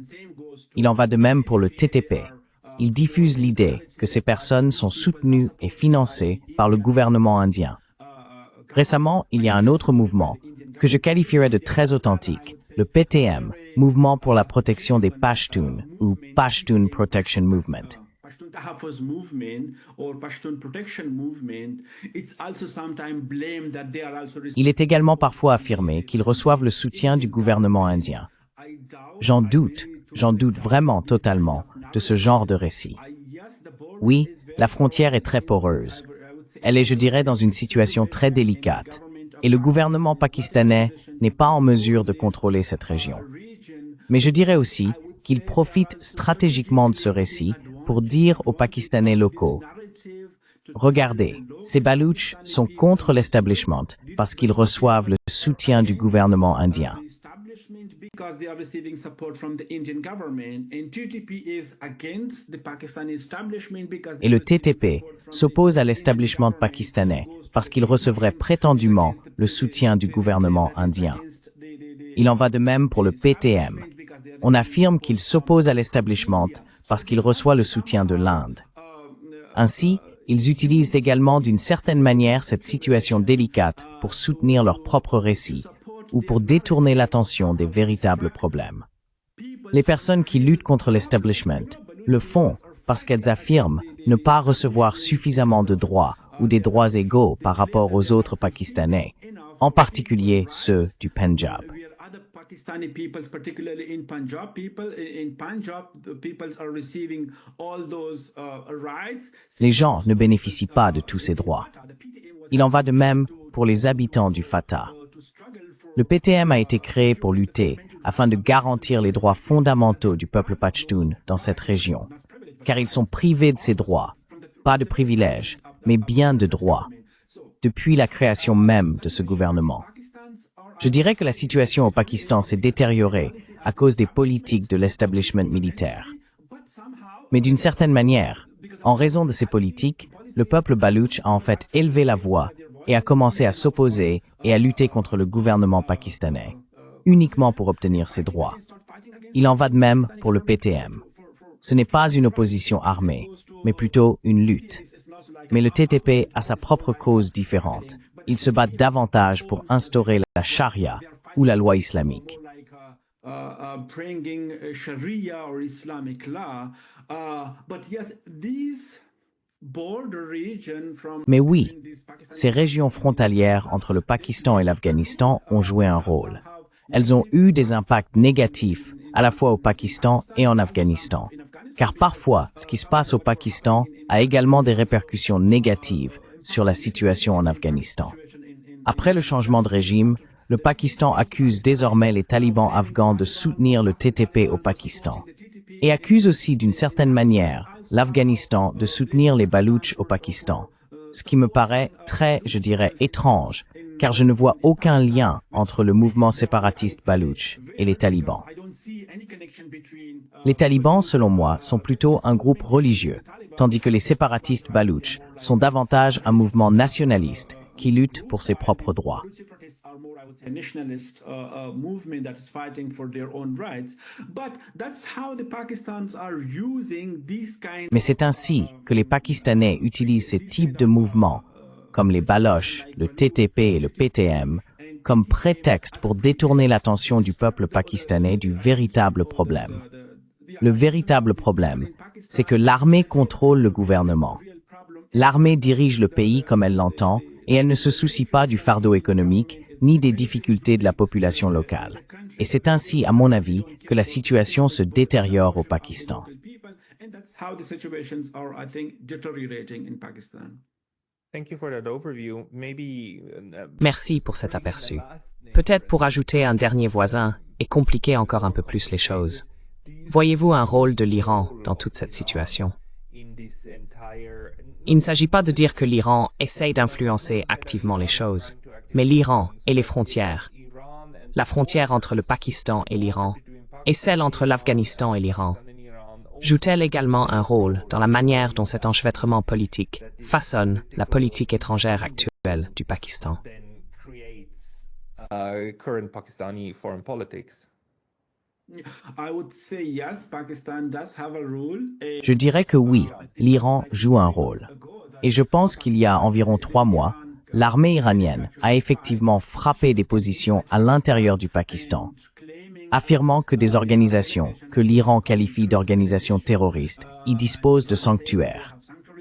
Il en va de même pour le TTP. Ils diffusent l'idée que ces personnes sont soutenues et financées par le gouvernement indien. Récemment, il y a un autre mouvement que je qualifierais de très authentique, le PTM, Mouvement pour la protection des Pashtuns ou Pashtun Protection Movement. Tahaffuz movement or Pashtun protection movement, it's also sometimes blamed that they are also Il est également parfois affirmé qu'ils reçoivent le soutien du gouvernement indien. J'en doute vraiment totalement de ce genre de récit. Oui, la frontière est très poreuse. Elle est, je dirais, dans une situation très délicate, et le gouvernement pakistanais n'est pas en mesure de contrôler cette région. Mais je dirais aussi qu'il profite stratégiquement de ce récit pour dire aux Pakistanais locaux, regardez, ces Baloutches sont contre l'establishment parce qu'ils reçoivent le soutien du gouvernement indien. Et le TTP s'oppose à l'establishment pakistanais parce qu'il recevrait prétendument le soutien du gouvernement indien. Il en va de même pour le PTM. On affirme qu'il s'oppose à l'establishment parce qu'il reçoit le soutien de l'Inde. Ainsi, ils utilisent également d'une certaine manière cette situation délicate pour soutenir leur propre récit ou pour détourner l'attention des véritables problèmes. Les personnes qui luttent contre l'establishment le font parce qu'elles affirment ne pas recevoir suffisamment de droits ou des droits égaux par rapport aux autres Pakistanais, en particulier ceux du Pendjab. Pakistani peoples, particularly in Punjab, the peoples are receiving all those rights. Les gens ne bénéficient pas de tous ces droits. Il en va de même pour les habitants du Fatah. Le PTM a été créé pour lutter afin de garantir les droits fondamentaux du peuple Pashtun dans cette région, car ils sont privés de ces droits, pas de privilèges, mais bien de droits, depuis la création même de ce gouvernement. Je dirais que la situation au Pakistan s'est détériorée à cause des politiques de l'establishment militaire. Mais d'une certaine manière, en raison de ces politiques, le peuple baloutche a en fait élevé la voix et a commencé à s'opposer et à lutter contre le gouvernement pakistanais, uniquement pour obtenir ses droits. Il en va de même pour le PTM. Ce n'est pas une opposition armée, mais plutôt une lutte. Mais le TTP a sa propre cause différente. Ils se battent davantage pour instaurer la charia ou la loi islamique. Bringing Sharia or Islamic law, but yes, these border region from. Mais oui, ces régions frontalières entre le Pakistan et l'Afghanistan ont joué un rôle. Elles ont eu des impacts négatifs à la fois au Pakistan et en Afghanistan, car parfois, ce qui se passe au Pakistan a également des répercussions négatives sur la situation en Afghanistan. Après le changement de régime, le Pakistan accuse désormais les talibans afghans de soutenir le TTP au Pakistan et accuse aussi d'une certaine manière l'Afghanistan de soutenir les Baloutches au Pakistan, ce qui me paraît très, je dirais, étrange, car je ne vois aucun lien entre le mouvement séparatiste baloutche et les talibans. Les talibans, selon moi, sont plutôt un groupe religieux, tandis que les séparatistes baloutches sont davantage un mouvement nationaliste qui lutte pour ses propres droits. Mais c'est ainsi que les Pakistanais utilisent ces types de mouvements, comme les Baloches, le TTP et le PTM, comme prétexte pour détourner l'attention du peuple pakistanais du véritable problème. Le véritable problème, c'est que l'armée contrôle le gouvernement. L'armée dirige le pays comme elle l'entend, et elle ne se soucie pas du fardeau économique ni des difficultés de la population locale. Et c'est ainsi, à mon avis, que la situation se détériore au Pakistan. Merci pour cet aperçu. Peut-être pour ajouter un dernier voisin et compliquer encore un peu plus les choses. Voyez-vous un rôle de l'Iran dans toute cette situation? Il ne s'agit pas de dire que l'Iran essaye d'influencer activement les choses, mais l'Iran et les frontières, la frontière entre le Pakistan et l'Iran, et celle entre l'Afghanistan et l'Iran, joue-t-elle également un rôle dans la manière dont cet enchevêtrement politique façonne la politique étrangère actuelle du Pakistan? Je dirais que oui, l'Iran joue un rôle. Et je pense qu'il y a environ 3 mois, l'armée iranienne a effectivement frappé des positions à l'intérieur du Pakistan, affirmant que des organisations que l'Iran qualifie d'organisations terroristes y disposent de sanctuaires.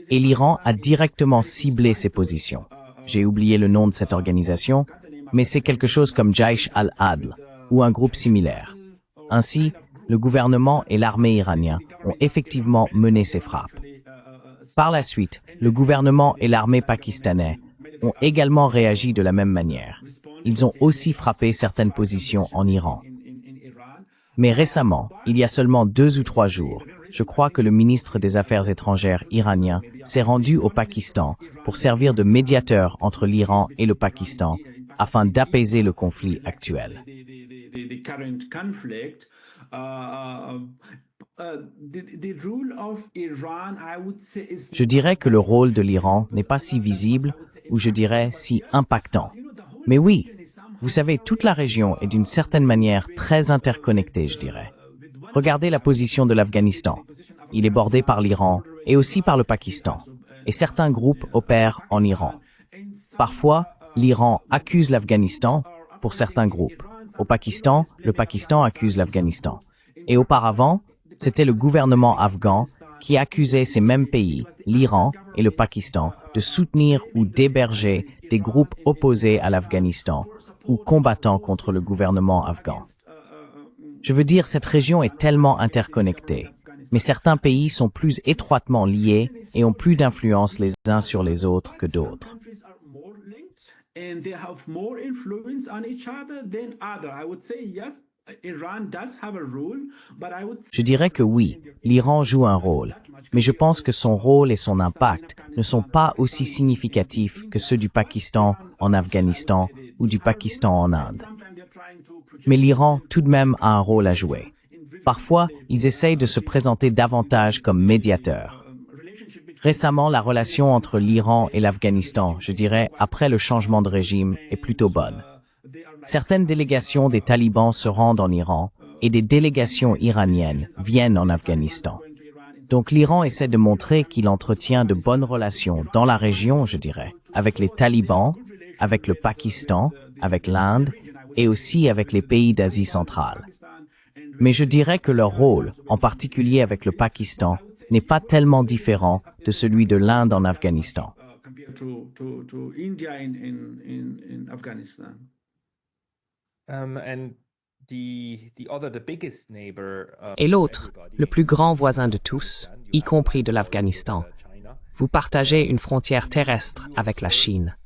Et l'Iran a directement ciblé ces positions. J'ai oublié le nom de cette organisation, mais c'est quelque chose comme Jaish al-Adl, ou un groupe similaire. Ainsi, le gouvernement et l'armée iraniens ont effectivement mené ces frappes. Par la suite, le gouvernement et l'armée pakistanais ont également réagi de la même manière. Ils ont aussi frappé certaines positions en Iran. Mais récemment, il y a seulement 2 ou 3 jours, je crois que le ministre des Affaires étrangères iranien s'est rendu au Pakistan pour servir de médiateur entre l'Iran et le Pakistan afin d'apaiser le conflit actuel. Je dirais que le rôle de l'Iran n'est pas si visible, ou je dirais si impactant. Mais oui, vous savez, toute la région est d'une certaine manière très interconnectée, je dirais. Regardez la position de l'Afghanistan. Il est bordé par l'Iran et aussi par le Pakistan. Et certains groupes opèrent en Iran. Parfois, l'Iran accuse l'Afghanistan pour certains groupes. Au Pakistan, le Pakistan accuse l'Afghanistan. Et auparavant, c'était le gouvernement afghan qui accusait ces mêmes pays, l'Iran et le Pakistan, de soutenir ou d'héberger des groupes opposés à l'Afghanistan ou combattant contre le gouvernement afghan. Je veux dire, cette région est tellement interconnectée, mais certains pays sont plus étroitement liés et ont plus d'influence les uns sur les autres que d'autres. And they have more influence on each other than other. I would say yes, Iran does have a role, but I would say Je dirais que oui, l'Iran joue un rôle, mais je pense que son rôle et son impact ne sont pas aussi significatifs que ceux du Pakistan en Afghanistan ou du Pakistan en Inde. Mais l'Iran tout de même a un rôle à jouer. Parfois, ils essayent de se présenter davantage comme médiateurs. Récemment, la relation entre l'Iran et l'Afghanistan, je dirais, après le changement de régime, est plutôt bonne. Certaines délégations des talibans se rendent en Iran et des délégations iraniennes viennent en Afghanistan. Donc l'Iran essaie de montrer qu'il entretient de bonnes relations dans la région, je dirais, avec les talibans, avec le Pakistan, avec l'Inde et aussi avec les pays d'Asie centrale. Mais je dirais que leur rôle, en particulier avec le Pakistan, n'est pas tellement différent de celui de l'Inde en Afghanistan. compared to India in Afghanistan. And the biggest neighbor, Et l'autre, le plus grand voisin de tous, y compris de l'Afghanistan. Vous partagez une frontière terrestre avec la Chine.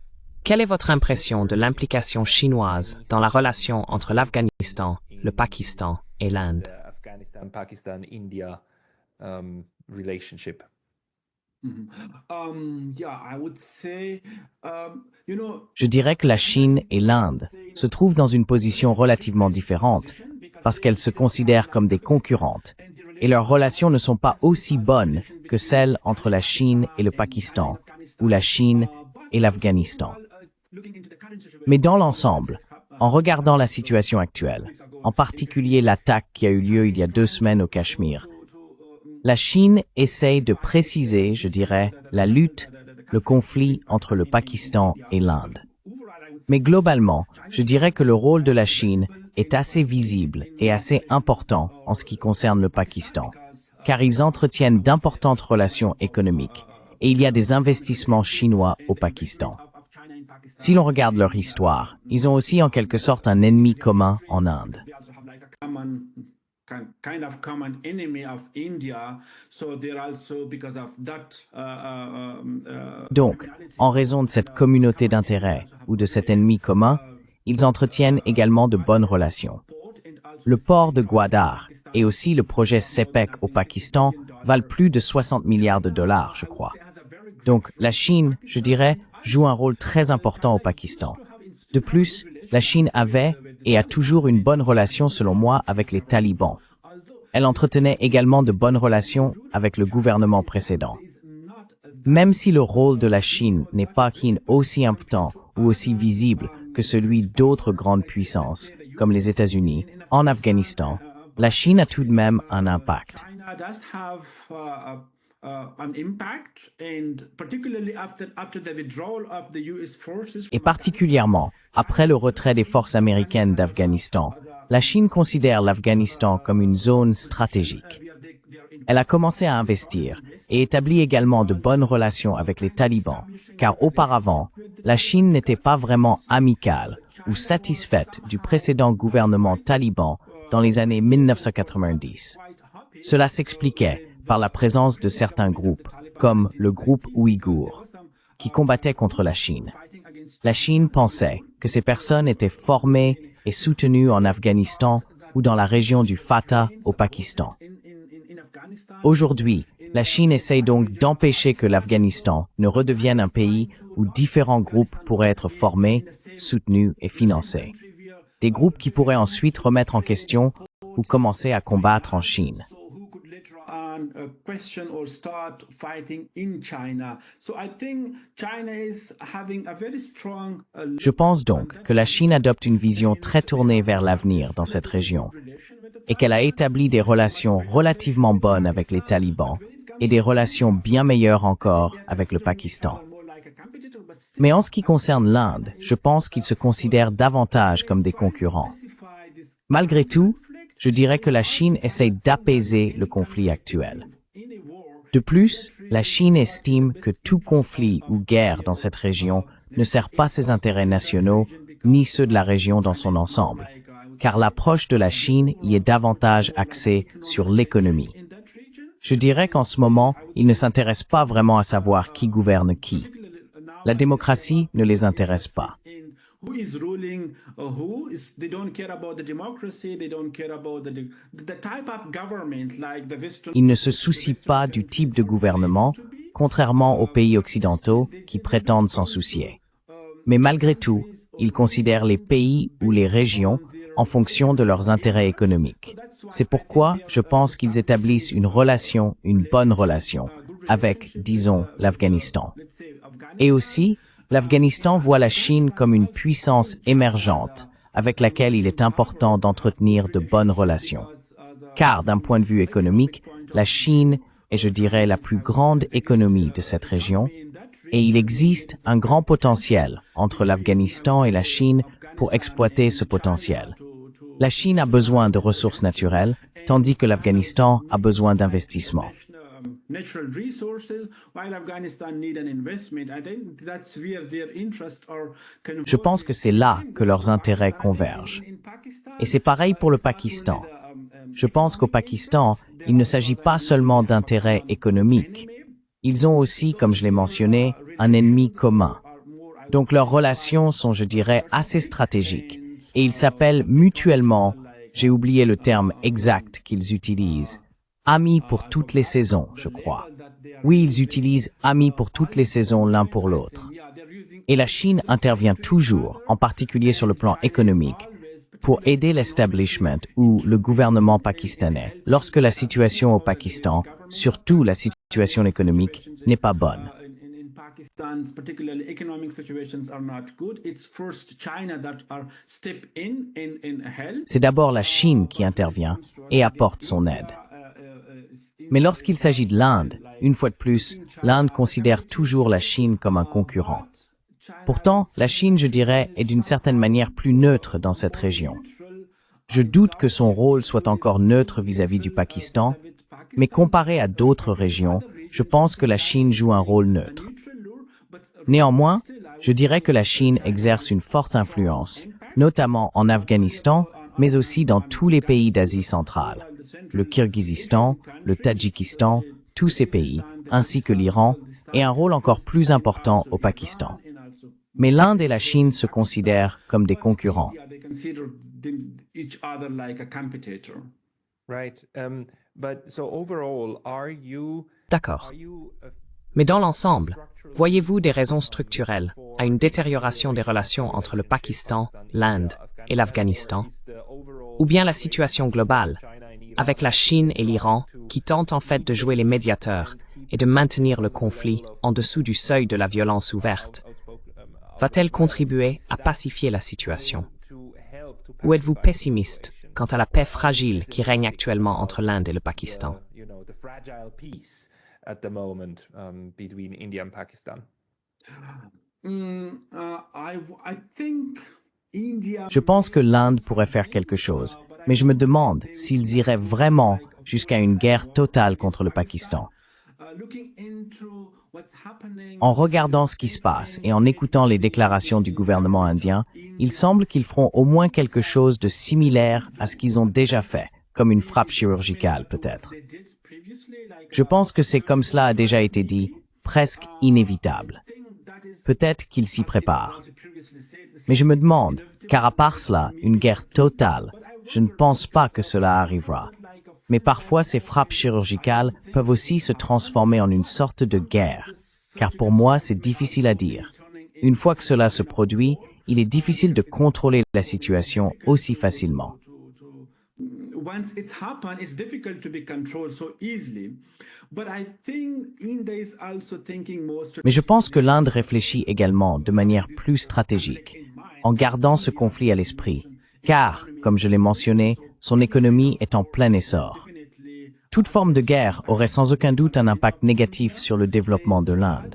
Quelle est votre impression de l'implication chinoise dans la relation entre l'Afghanistan, le Pakistan et l'Inde? Afghanistan-Pakistan-India relationship. Yeah, I would say, Je dirais que la Chine et l'Inde se trouvent dans une position relativement différente parce qu'elles se considèrent comme des concurrentes et leurs relations ne sont pas aussi bonnes que celles entre la Chine et le Pakistan ou la Chine et l'Afghanistan. Mais dans l'ensemble, en regardant la situation actuelle, en particulier l'attaque qui a eu lieu il y a 2 semaines au Cachemire, la Chine essaye de préciser, je dirais, la lutte, le conflit entre le Pakistan et l'Inde. Mais globalement, je dirais que le rôle de la Chine est assez visible et assez important en ce qui concerne le Pakistan, car ils entretiennent d'importantes relations économiques et il y a des investissements chinois au Pakistan. Si l'on regarde leur histoire, ils ont aussi en quelque sorte un ennemi commun en Inde. kind of common enemy of India, so they're also because of that. Donc, en raison de cette communauté d'intérêts ou de cet ennemi commun, ils entretiennent également de bonnes relations. Le port de Gwadar et aussi le projet CEPEC au Pakistan valent plus de 60 milliards de dollars, je crois. Donc, la Chine, je dirais, joue un rôle très important au Pakistan. De plus, la Chine avait et a toujours une bonne relation, selon moi, avec les talibans. Elle entretenait également de bonnes relations avec le gouvernement précédent. Même si le rôle de la Chine n'est pas aussi important ou aussi visible que celui d'autres grandes puissances, comme les États-Unis, en Afghanistan, la Chine a tout de même un impact. China does have an impact, and particularly after the withdrawal of the US forces. Et particulièrement, après le retrait des forces américaines d'Afghanistan, la Chine considère l'Afghanistan comme une zone stratégique. Elle a commencé à investir et établit également de bonnes relations avec les talibans, car auparavant, la Chine n'était pas vraiment amicale ou satisfaite du précédent gouvernement taliban dans les années 1990. Cela s'expliquait par la présence de certains groupes, comme le groupe ouïghour, qui combattaient contre la Chine. La Chine pensait que ces personnes étaient formées et soutenues en Afghanistan ou dans la région du Fatah au Pakistan. Aujourd'hui, la Chine essaye donc d'empêcher que l'Afghanistan ne redevienne un pays où différents groupes pourraient être formés, soutenus et financés. Des groupes qui pourraient ensuite remettre en question ou commencer à combattre en Chine. Question or start fighting in China. So I think China is having a very strong. Je pense donc que la Chine adopte une vision très tournée vers l'avenir dans cette région et qu'elle a établi des relations relativement bonnes avec les talibans et des relations bien meilleures encore avec le Pakistan. Mais en ce qui concerne l'Inde, je pense qu'ils se considèrent davantage comme des concurrents. Malgré tout, je dirais que la Chine essaye d'apaiser le conflit actuel. De plus, la Chine estime que tout conflit ou guerre dans cette région ne sert pas ses intérêts nationaux ni ceux de la région dans son ensemble, car l'approche de la Chine y est davantage axée sur l'économie. Je dirais qu'en ce moment, ils ne s'intéressent pas vraiment à savoir qui gouverne qui. La démocratie ne les intéresse pas. Who is ruling who is they don't care about the democracy, they don't care about the type of government like the Western. Ils ne se soucient pas du type de gouvernement, contrairement aux pays occidentaux qui prétendent s'en soucier. Mais malgré tout, ils considèrent les pays ou les régions en fonction de leurs intérêts économiques. C'est pourquoi je pense qu'ils établissent une bonne relation, avec, disons, l'Afghanistan. Et aussi, l'Afghanistan voit la Chine comme une puissance émergente avec laquelle il est important d'entretenir de bonnes relations. Car, d'un point de vue économique, la Chine est, je dirais, la plus grande économie de cette région, et il existe un grand potentiel entre l'Afghanistan et la Chine pour exploiter ce potentiel. La Chine a besoin de ressources naturelles, tandis que l'Afghanistan a besoin d'investissements. Natural resources, while Afghanistan need an investment. I think that's where their interests are kind of. Je pense que c'est là que leurs intérêts convergent. Et c'est pareil pour le Pakistan. Je pense qu'au Pakistan, il ne s'agit pas seulement d'intérêts économiques. Ils ont aussi, comme je l'ai mentionné, un ennemi commun. Donc leurs relations sont, je dirais, assez stratégiques. Et ils s'appellent mutuellement, j'ai oublié le terme exact qu'ils utilisent, amis pour toutes les saisons, je crois. Oui, ils utilisent amis pour toutes les saisons l'un pour l'autre. Et la Chine intervient toujours, en particulier sur le plan économique, pour aider l'establishment ou le gouvernement pakistanais lorsque la situation au Pakistan, surtout la situation économique, n'est pas bonne. Pakistan's particularly economic situations are not good. It's first China that are step in help. C'est d'abord la Chine qui intervient et apporte son aide. Mais lorsqu'il s'agit de l'Inde, une fois de plus, l'Inde considère toujours la Chine comme un concurrent. Pourtant, la Chine, je dirais, est d'une certaine manière plus neutre dans cette région. Je doute que son rôle soit encore neutre vis-à-vis du Pakistan, mais comparé à d'autres régions, je pense que la Chine joue un rôle neutre. Néanmoins, je dirais que la Chine exerce une forte influence, notamment en Afghanistan, mais aussi dans tous les pays d'Asie centrale, le Kirghizistan, le Tadjikistan, tous ces pays, ainsi que l'Iran, et un rôle encore plus important au Pakistan. Mais l'Inde et la Chine se considèrent comme des concurrents. D'accord. Mais dans l'ensemble, voyez-vous des raisons structurelles à une détérioration des relations entre le Pakistan, l'Inde et l'Afghanistan? Ou bien la situation globale, avec la Chine et l'Iran qui tentent en fait de jouer les médiateurs et de maintenir le conflit en dessous du seuil de la violence ouverte, va-t-elle contribuer à pacifier la situation? Ou êtes-vous pessimiste quant à la paix fragile qui règne actuellement entre l'Inde et le Pakistan? At the moment between India and Pakistan? I think India. Je pense que l'Inde pourrait faire quelque chose, mais je me demande s'ils iraient vraiment jusqu'à une guerre totale contre le Pakistan. En regardant ce qui se passe et en écoutant les déclarations du gouvernement indien, il semble qu'ils feront au moins quelque chose de similaire à ce qu'ils ont déjà fait, comme une frappe chirurgicale peut-être. Je pense que c'est, comme cela a déjà été dit, presque inévitable. Peut-être qu'ils s'y préparent. Mais je me demande, car à part cela, une guerre totale, je ne pense pas que cela arrivera. Mais parfois, ces frappes chirurgicales peuvent aussi se transformer en une sorte de guerre, car pour moi, c'est difficile à dire. Une fois que cela se produit, il est difficile de contrôler la situation aussi facilement. Once it's happened, it's difficult to be controlled so easily. But I think India is also thinking more. Mais je pense que l'Inde réfléchit également de manière plus stratégique, en gardant ce conflit à l'esprit, car, comme je l'ai mentionné, son économie est en plein essor. Toute forme de guerre aurait sans aucun doute un impact négatif sur le développement de l'Inde.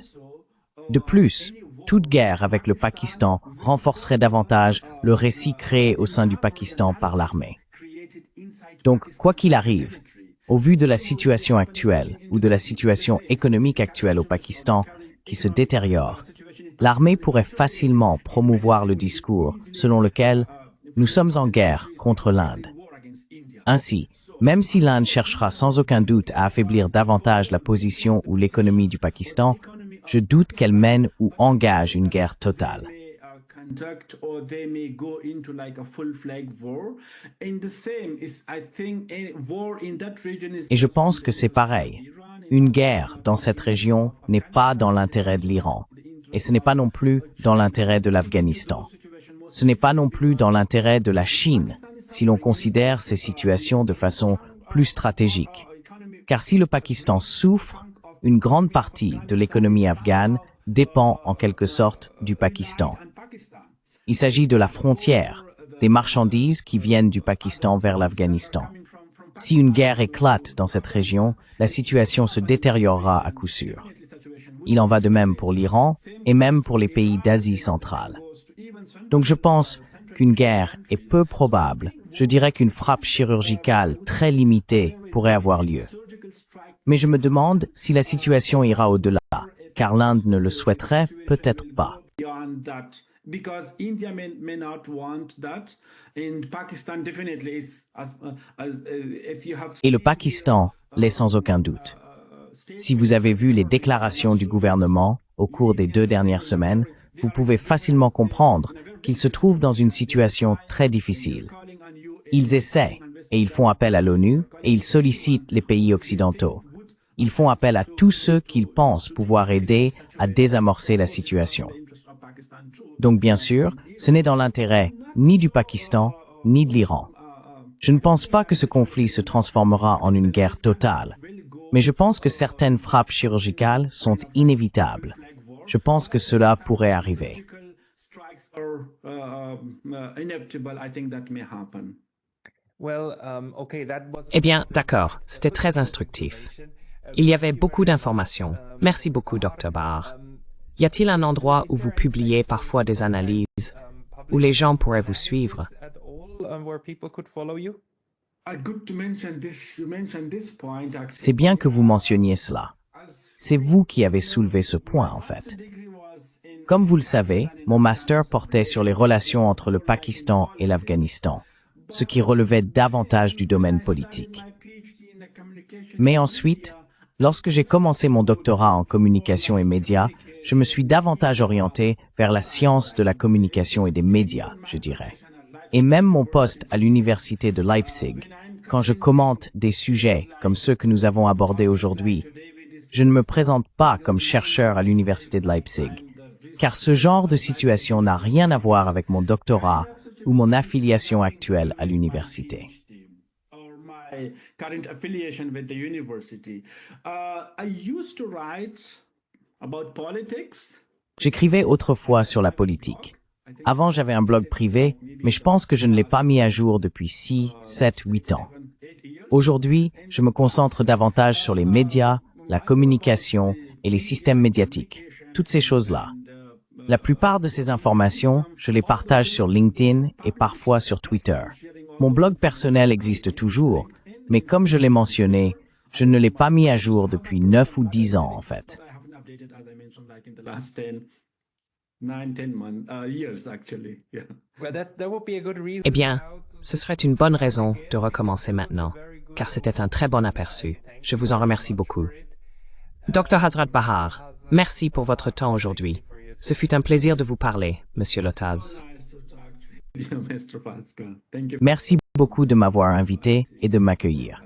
De plus, toute guerre avec le Pakistan renforcerait davantage le récit créé au sein du Pakistan par l'armée. Donc, quoi qu'il arrive, Au vu de la situation actuelle ou de la situation économique actuelle au Pakistan qui se détériore, l'armée pourrait facilement promouvoir le discours selon lequel nous sommes en guerre contre l'Inde. Ainsi, même si l'Inde cherchera sans aucun doute à affaiblir davantage la position ou l'économie du Pakistan, je doute qu'elle mène ou engage une guerre totale. Conduct or they may go into like a full-fledged war. And the same is, I think, a war in that region is. Et je pense que c'est pareil. Une guerre dans cette région n'est pas dans l'intérêt de l'Iran. Et ce n'est pas non plus dans l'intérêt de l'Afghanistan. Ce n'est pas non plus dans l'intérêt de la Chine, si l'on considère ces situations de façon plus stratégique. Car si le Pakistan souffre, une grande partie de l'économie afghane dépend en quelque sorte du Pakistan. Il s'agit de la frontière, des marchandises qui viennent du Pakistan vers l'Afghanistan. Si une guerre éclate dans cette région, la situation se détériorera à coup sûr. Il en va de même pour l'Iran et même pour les pays d'Asie centrale. Donc je pense qu'une guerre est peu probable. Je dirais qu'une frappe chirurgicale très limitée pourrait avoir lieu. Mais je me demande si la situation ira au-delà, car l'Inde ne le souhaiterait peut-être pas. Because India may not want that, and Pakistan definitely is. If you have. Et le Pakistan l'est sans aucun doute. Si vous avez vu les déclarations du gouvernement au cours des 2 dernières semaines, vous pouvez facilement comprendre qu'ils se trouvent dans une situation très difficile. Ils essaient, et ils font appel à l'ONU, et ils sollicitent les pays occidentaux. Ils font appel à tous ceux qu'ils pensent pouvoir aider à désamorcer la situation. Donc bien sûr, ce n'est dans l'intérêt ni du Pakistan, ni de l'Iran. Je ne pense pas que ce conflit se transformera en une guerre totale, mais je pense que certaines frappes chirurgicales sont inévitables. Je pense que cela pourrait arriver. Eh bien, d'accord, c'était très instructif. Il y avait beaucoup d'informations. Merci beaucoup, Dr. Bahar. Y a-t-il un endroit où vous publiez parfois des analyses, où les gens pourraient vous suivre? C'est bien que vous mentionniez cela. C'est vous qui avez soulevé ce point, en fait. Comme vous le savez, mon master portait sur les relations entre le Pakistan et l'Afghanistan, ce qui relevait davantage du domaine politique. Mais ensuite, lorsque j'ai commencé mon doctorat en communication et médias, je me suis davantage orienté vers la science de la communication et des médias, je dirais. Et même mon poste à l'université de Leipzig, quand je commente des sujets comme ceux que nous avons abordés aujourd'hui, je ne me présente pas comme chercheur à l'université de Leipzig, car ce genre de situation n'a rien à voir avec mon doctorat ou mon affiliation actuelle à l'université. Current affiliation with the university. I used to write about politics. J'écrivais autrefois sur la politique. Avant, j'avais un blog privé, mais je pense que je ne l'ai pas mis à jour depuis 6, 7, 8 ans. Aujourd'hui, je me concentre davantage sur les médias, la communication et les systèmes médiatiques, toutes ces choses-là. La plupart de ces informations, je les partage sur LinkedIn et parfois sur Twitter. Mon blog personnel existe toujours, mais comme je l'ai mentionné, je ne l'ai pas mis à jour depuis 9 ou 10 ans en fait. Eh bien, ce serait une bonne raison de recommencer maintenant, car c'était un très bon aperçu. Je vous en remercie beaucoup. Dr. Hazrat Bahar, merci pour votre temps aujourd'hui. Ce fut un plaisir de vous parler, Monsieur Lotaz. Merci beaucoup de m'avoir invité et de m'accueillir.